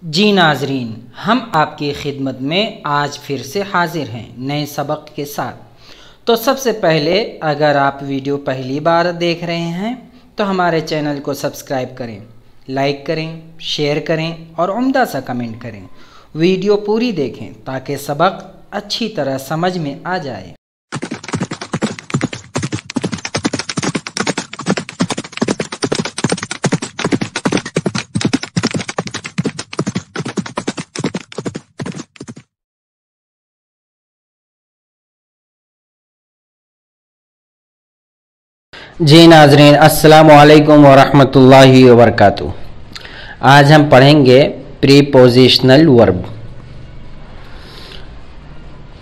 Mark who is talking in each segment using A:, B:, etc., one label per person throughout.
A: जी नाजरीन, हम आपकी खिदमत में आज फिर से हाजिर हैं नए सबक के साथ। तो सबसे पहले अगर आप वीडियो पहली बार देख रहे हैं तो हमारे चैनल को सब्सक्राइब करें, लाइक करें, शेयर करें और उम्दा सा कमेंट करें। वीडियो पूरी देखें ताकि सबक अच्छी तरह समझ में आ जाए। जी नाजरीन, अस्सलामु अलैकुम वरहमतुल्लाहि वबरकातुहू। आज हम पढ़ेंगे prepositional verb.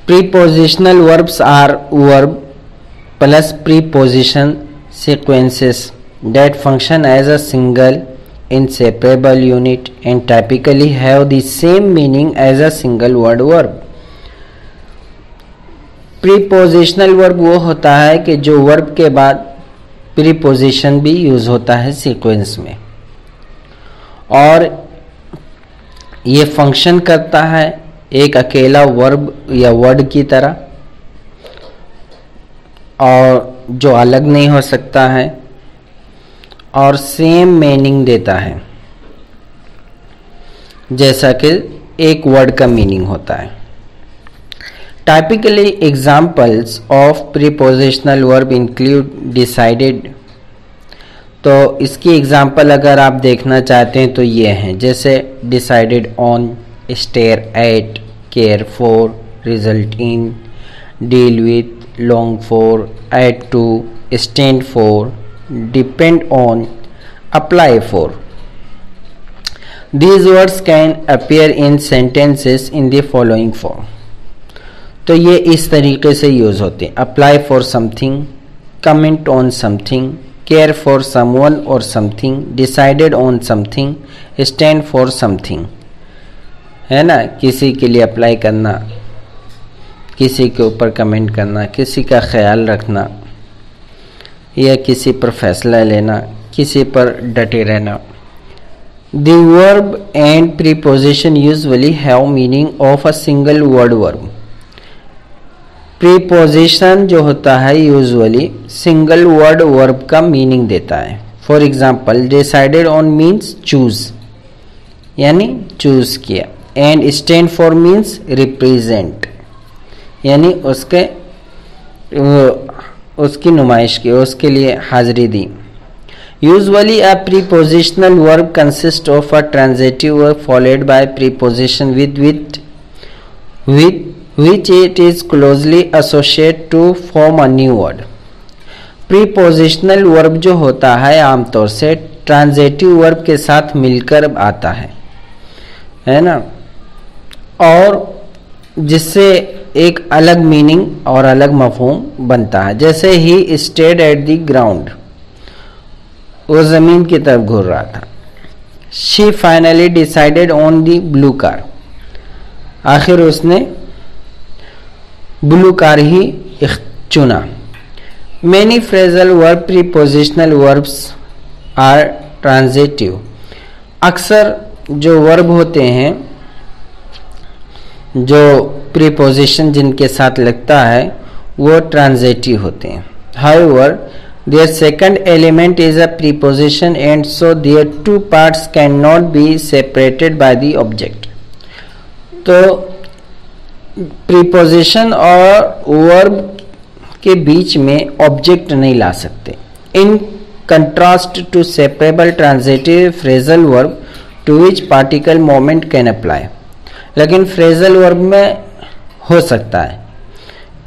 A: Prepositional verbs are verb plus preposition sequences that function as a single inseparable unit and typically have the same meaning as a single word verb। Prepositional verb वो होता है कि जो वर्ब के बाद प्रीपोजिशन भी use होता है सीक्वेंस में और ये फंक्शन करता है एक अकेला वर्ब या वर्ड की तरह और जो अलग नहीं हो सकता है और सेम मीनिंग देता है जैसा कि एक वर्ड का मीनिंग होता है। Typically examples of prepositional verb include decided। तो इसकी एग्जाम्पल अगर आप देखना चाहते हैं तो ये हैं, जैसे decided on, stare at, care for, result in, deal with, long for, add to, stand for, depend on, apply for। These words can appear in sentences in the following form। तो ये इस तरीके से यूज होते हैं: apply for something, comment on something, care for someone और something, decided on something, stand for something. है ना, किसी के लिए अप्लाई करना, किसी के ऊपर कमेंट करना, किसी का ख्याल रखना या किसी पर फैसला लेना, किसी पर डटे रहना। The verb and preposition usually have meaning of a single word verb. Preposition जो होता है यूजुअली सिंगल वर्ड वर्ब का मीनिंग देता है। For example, decided on means choose, यानी चूज किया, and stand for means represent, यानी उसकी नुमाइश की, उसके लिए हाजिरी दी। Usually a prepositional verb consist of a transitive verb followed by preposition with which it is closely associated to form a new word। Prepositional verb जो होता है आमतौर से ट्रांजिटिव वर्ब के साथ मिलकर आता है ना, और जिससे एक अलग मीनिंग और अलग मफहूम बनता है। जैसे he stayed at the ground, वो जमीन की तरफ घूर रहा था। She finally decided on the blue car, आखिर उसने ब्लू कार ही चुना। Many phrasal verb prepositional verbs are transitive। अक्सर जो वर्ब होते हैं, जो प्रीपोजिशन जिनके साथ लगता है वो ट्रांजिटिव होते हैं। However, their second element is a preposition and so their two parts cannot be separated by the object। तो प्रीपोजिशन और वर्ब के बीच में ऑब्जेक्ट नहीं ला सकते। In contrast to separable transitive phrasal verb to which particle moment can apply. लेकिन phrasal verb में हो सकता है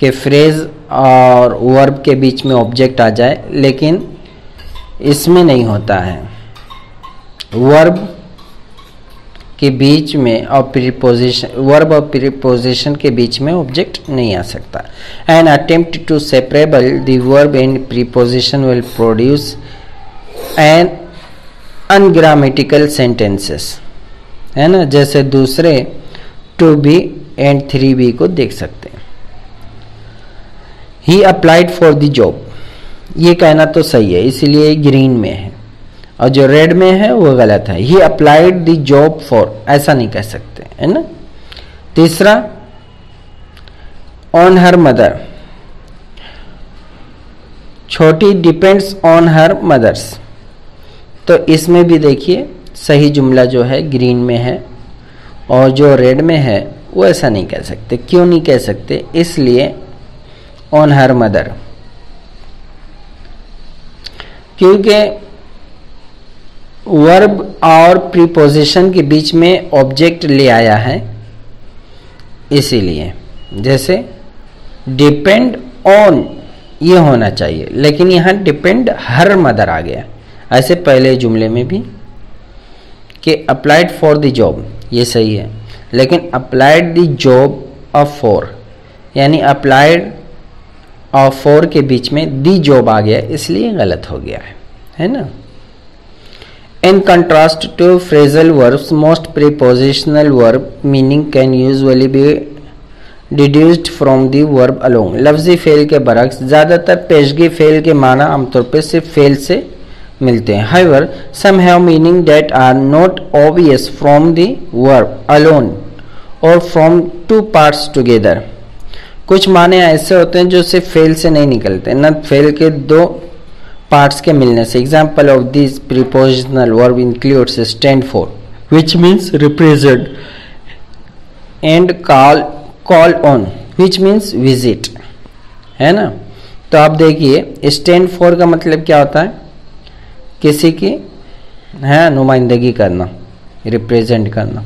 A: कि फ्रेज और वर्ब के बीच में ऑब्जेक्ट आ जाए, लेकिन इसमें नहीं होता है। वर्ब के बीच में और प्रीपोजिशन, वर्ब और प्रीपोजिशन के बीच में ऑब्जेक्ट नहीं आ सकता। An attempt to separable the verb and preposition will produce an ungrammatical sentences. है ना, जैसे दूसरे 2B एंड 3B को देख सकते हैं। ही अप्लाइड फॉर द जॉब, ये कहना तो सही है, इसलिए ग्रीन में है। और जो रेड में है वो गलत है। ही अप्लाइड द जॉब फॉर, ऐसा नहीं कह सकते, है ना। तीसरा, ऑन हर मदर, छोटी डिपेंड्स ऑन हर मदर्स। तो इसमें भी देखिए सही जुमला जो है ग्रीन में है और जो रेड में है वो ऐसा नहीं कह सकते। क्यों नहीं कह सकते? इसलिए ऑन हर मदर, क्योंकि वर्ब और प्रीपोजिशन के बीच में ऑब्जेक्ट ले आया है, इसीलिए। जैसे डिपेंड ऑन ये होना चाहिए, लेकिन यहाँ डिपेंड हर मदर आ गया। ऐसे पहले जुमले में भी कि अप्लाइड फॉर द जॉब, ये सही है, लेकिन applied the job of for, यानी अप्लाइड और फॉर के बीच में दी जॉब आ गया, इसलिए गलत हो गया है ना। In contrast to phrasal verbs, most prepositional verb meaning can usually be deduced from the verb alone. लफ्जी फेल के बरक्स ज़्यादातर पेशगी फेल के माना आमतौर पर सिर्फ फेल से मिलते हैं। However, some have meaning that are not obvious from the verb alone or from two parts together. कुछ माने ऐसे होते हैं जो सिर्फ फेल से नहीं निकलते, न फेल के दो पार्ट्स के मिलने से। Example of these prepositional verb includes stand for, which means represent, and call on, which means visit, है ना। तो आप देखिए stand for का मतलब क्या होता है? किसी की है नुमाइंदगी करना, रिप्रेजेंट करना।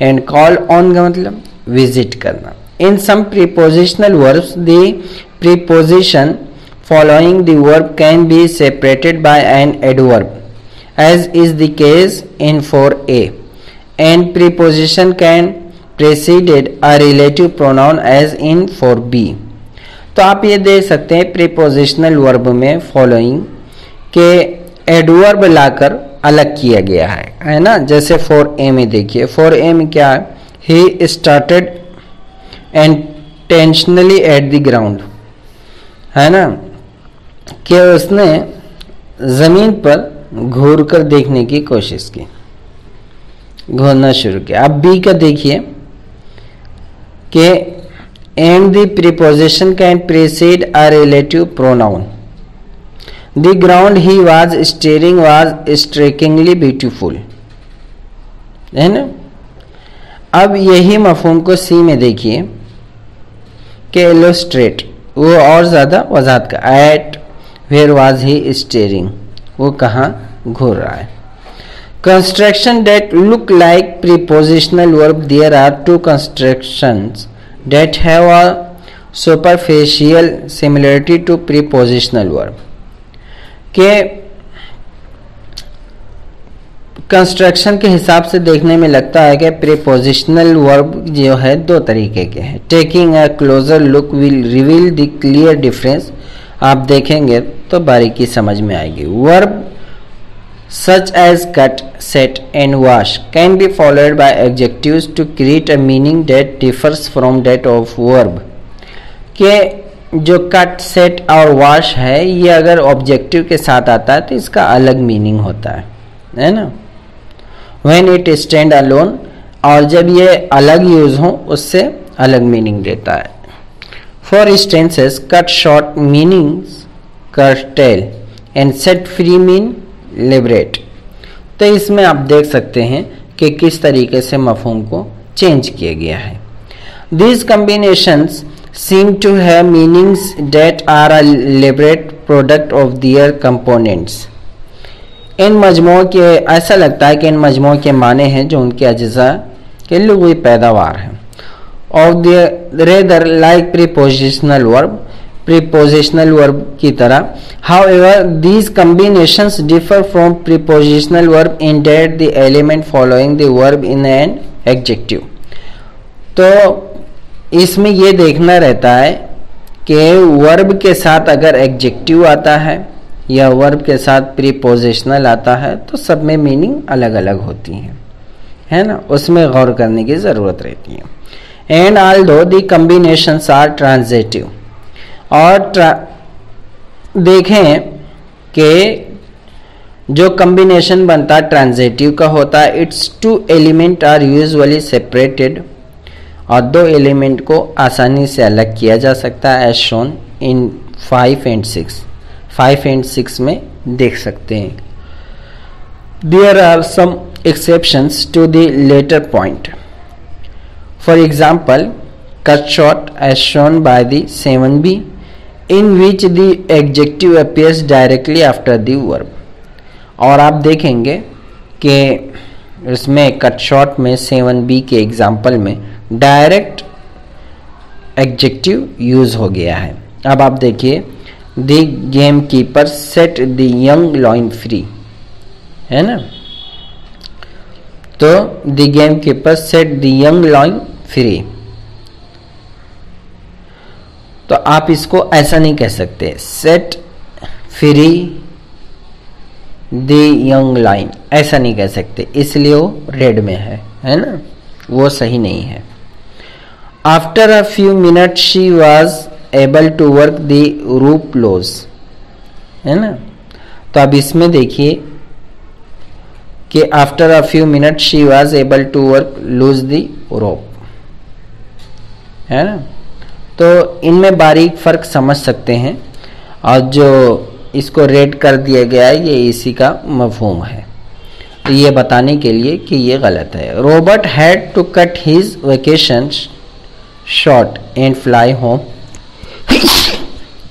A: एंड कॉल ऑन का मतलब विजिट करना। In some prepositional verbs the preposition following the verb can be separated by an adverb, as is the case in four A, and preposition can preceded a relative pronoun as in four B. तो आप ये देख सकते हैं prepositional verb में following के adverb लाकर अलग किया गया है ना। जैसे फॉर ए में देखिए, फॉर ए में क्या है? He started intentionally at the ground, है ना, कि उसने जमीन पर घूर कर देखने की कोशिश की, घूरना शुरू किया। अब बी का देखिए कि and the preposition can preceded a relative pronoun. The ground he was staring was strikingly beautiful, है ना। अब यही मफहूम को सी में देखिए कि illustrate, वो और ज़्यादा वजाहत का। At where was he staring, वो कहाँ घूर रहा है। Construction that look like prepositional verb, there are two constructions that have a superficial similarity to prepositional verb. के कंस्ट्रक्शन के हिसाब से देखने में लगता है कि प्रीपोजिशनल वर्ब जो है दो तरीके के हैं। Taking a closer look will reveal the clear difference. आप देखेंगे तो बारीकी समझ में आएगी। Verb such as cut, set and wash can be followed by adjectives to create a meaning that differs from that of verb. के जो cut, set और वॉश है, ये अगर ऑब्जेक्टिव के साथ आता है तो इसका अलग मीनिंग होता है ना। व्हेन इट स्टैंड अलोन, और जब ये अलग यूज हो उससे अलग मीनिंग देता है। For instances, cut short meanings cartel and set free mean liberate. तो इसमें आप देख सकते हैं कि किस तरीके से मफहूम को चेंज किया गया है। These combinations seem to have meanings that are a elaborate product of their components. इन मजमू के ऐसा लगता है कि इन मजमू के माने हैं जो उनके अज्जा के लुग़वी पैदावार हैं। of the rather like prepositional verb, prepositional verb की तरह। However, these combinations differ from prepositional verb in that the element following the verb in an adjective. तो इसमें ये देखना रहता है कि वर्ब के साथ अगर एडजेक्टिव आता है या वर्ब के साथ प्रीपोजिशनल आता है तो सब में मीनिंग अलग अलग होती है ना, उसमें गौर करने की ज़रूरत रहती है। And although the combinations are transitive, और देखें कि जो कॉम्बिनेशन बनता ट्रांजिटिव का होता है, its two element are usually separated, और दो एलिमेंट को आसानी से अलग किया जा सकता है, as shown in 5 and 6। 5 and 6 में देख सकते हैं। There are some exceptions to the latter point. For example, cut short as shown by the 7b, in which the adjective appears directly after the verb। और आप देखेंगे कि इसमें cut short में 7b के एग्जाम्पल में डायरेक्ट एडजेक्टिव यूज हो गया है। अब आप देखिए, the game keeper set the young lion free, है ना, तो the game keeper set the young lion free, तो आप इसको ऐसा नहीं कह सकते, set free the young lion, ऐसा नहीं कह सकते, इसलिए वो रेड में है ना, वो सही नहीं है। After a few minute she was able to work the rope loose, है ना, तो अब इसमें देखिए कि after a few minute she was able to work loose the rope, है ना, तो इनमें बारीक फर्क समझ सकते हैं, और जो इसको रेड कर दिया गया है ये इसी का मफहूम है, तो ये बताने के लिए कि ये गलत है। Robert had to cut his vacation short and fly home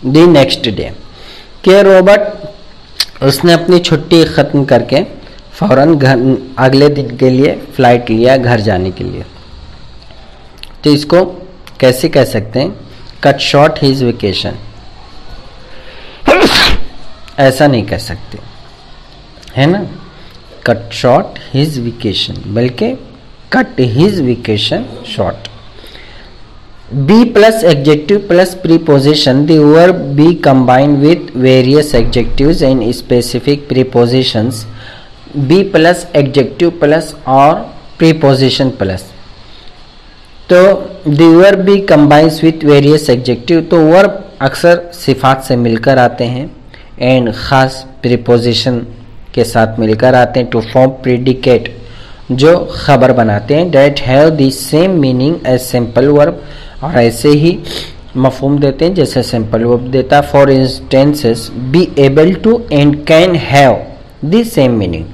A: the next day, कि रॉबर्ट उसने अपनी छुट्टी ख़त्म करके फौरन घर अगले दिन के लिए फ्लाइट लिया घर जाने के लिए, तो इसको कैसे कह सकते हैं, कट शॉर्ट हिज वेकेशन, ऐसा नहीं कह सकते, है ना, कट शॉर्ट हिज वेकेशन, बल्कि cut his vacation short. Be plus adjective plus preposition, the verb be combined with various adjectives and specific prepositions, be plus adjective plus और preposition plus, तो the verb be combines with various adjective, तो verb अक्सर सिफात से मिलकर आते हैं and ख़ास प्रीपोजिशन के साथ मिलकर आते हैं, टू फॉर्म प्रेडिकेट, जो खबर बनाते हैं, that have the same meaning as simple verb, और ऐसे ही मफहूम देते हैं जैसे सिंपल वर्ब देता। For instances, be able to and can have the same meaning,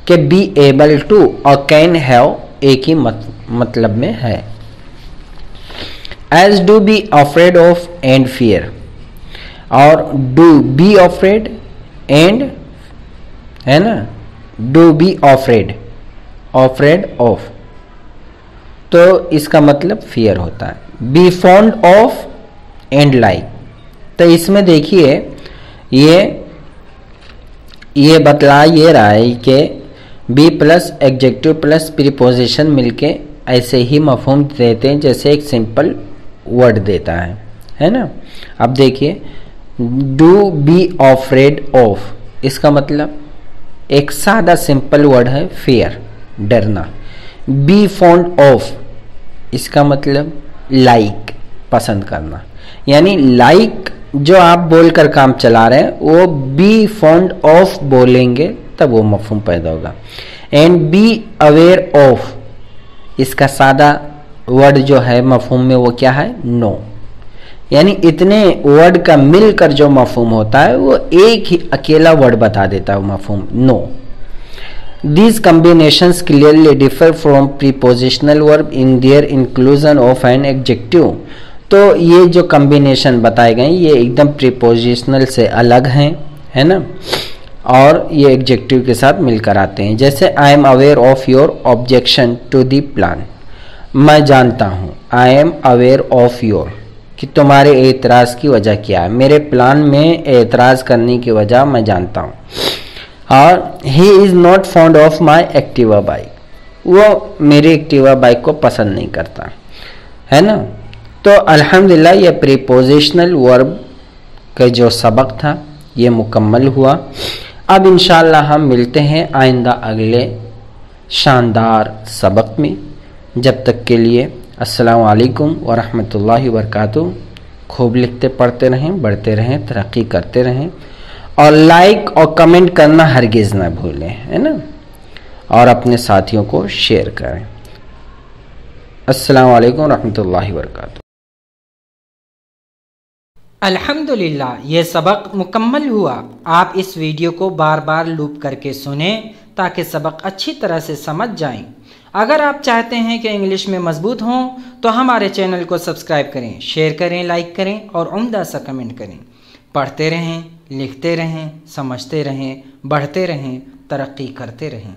A: कि बी एबल टू और कैन हैव एक ही मतलब में है। As do be afraid of and fear, और do be afraid and, है ना, do be afraid of, तो इसका मतलब fear होता है। be fond of and like, तो इसमें देखिए ये बतला ये रहा है कि be plus adjective plus preposition मिलके ऐसे ही मफहूम देते हैं जैसे एक सिंपल वर्ड देता है ना। अब देखिए, डू बी अफ्रेड ऑफ, इसका मतलब एक सादा सिंपल वर्ड है फियर, डरना। बी फॉन्ड ऑफ, इसका मतलब लाइक, पसंद करना, यानी लाइक जो आप बोलकर काम चला रहे हैं वो बी फॉन्ड ऑफ बोलेंगे तब वो मफहूम पैदा होगा। एंड बी अवेयर ऑफ, इसका सादा वर्ड जो है मफहूम में वो क्या है, नो, यानी इतने वर्ड का मिलकर जो मफहूम होता है वो एक ही अकेला वर्ड बता देता है मफहूम, no. These combinations clearly differ from prepositional verb in their inclusion of an adjective। तो ये जो कॉम्बिनेशन बताए गए ये एकदम प्रीपोजिशनल से अलग हैं, है ना, और ये एडजेक्टिव के साथ मिलकर आते हैं। जैसे I am aware of your objection to the plan, मैं जानता हूँ, I am aware of your, कि तुम्हारे एतराज़ की वजह क्या है, मेरे प्लान में एतराज़ करने की वजह मैं जानता हूँ। और he is not fond of my Activa bike, वो मेरी एक्टिवा बाइक को पसंद नहीं करता, है ना। तो अल्हम्दुलिल्लाह ये प्रीपोजिशनल वर्ब का जो सबक था ये मुकम्मल हुआ। अब इंशाअल्लाह हम मिलते हैं आइंदा अगले शानदार सबक में। जब तक के लिए अस्सलामु अलैकुम व रहमतुल्लाहि व बरकातुहू। खूब लिखते पढ़ते रहें, बढ़ते रहें, तरक्की करते रहें और लाइक और कमेंट करना हरगिज़ ना भूलें, है ना, और अपने साथियों को शेयर करें। अस्सलाम वालेकुम रहमतुल्लाहि व बरकातुहू।
B: अल्हम्दुलिल्लाह, ये सबक मुकम्मल हुआ। आप इस वीडियो को बार बार लूप करके सुनें ताकि सबक अच्छी तरह से समझ जाएं। अगर आप चाहते हैं कि इंग्लिश में मजबूत हों तो हमारे चैनल को सब्सक्राइब करें, शेयर करें, लाइक करें और उम्दा सा कमेंट करें। पढ़ते रहें, लिखते रहें, समझते रहें, बढ़ते रहें, तरक्की करते रहें।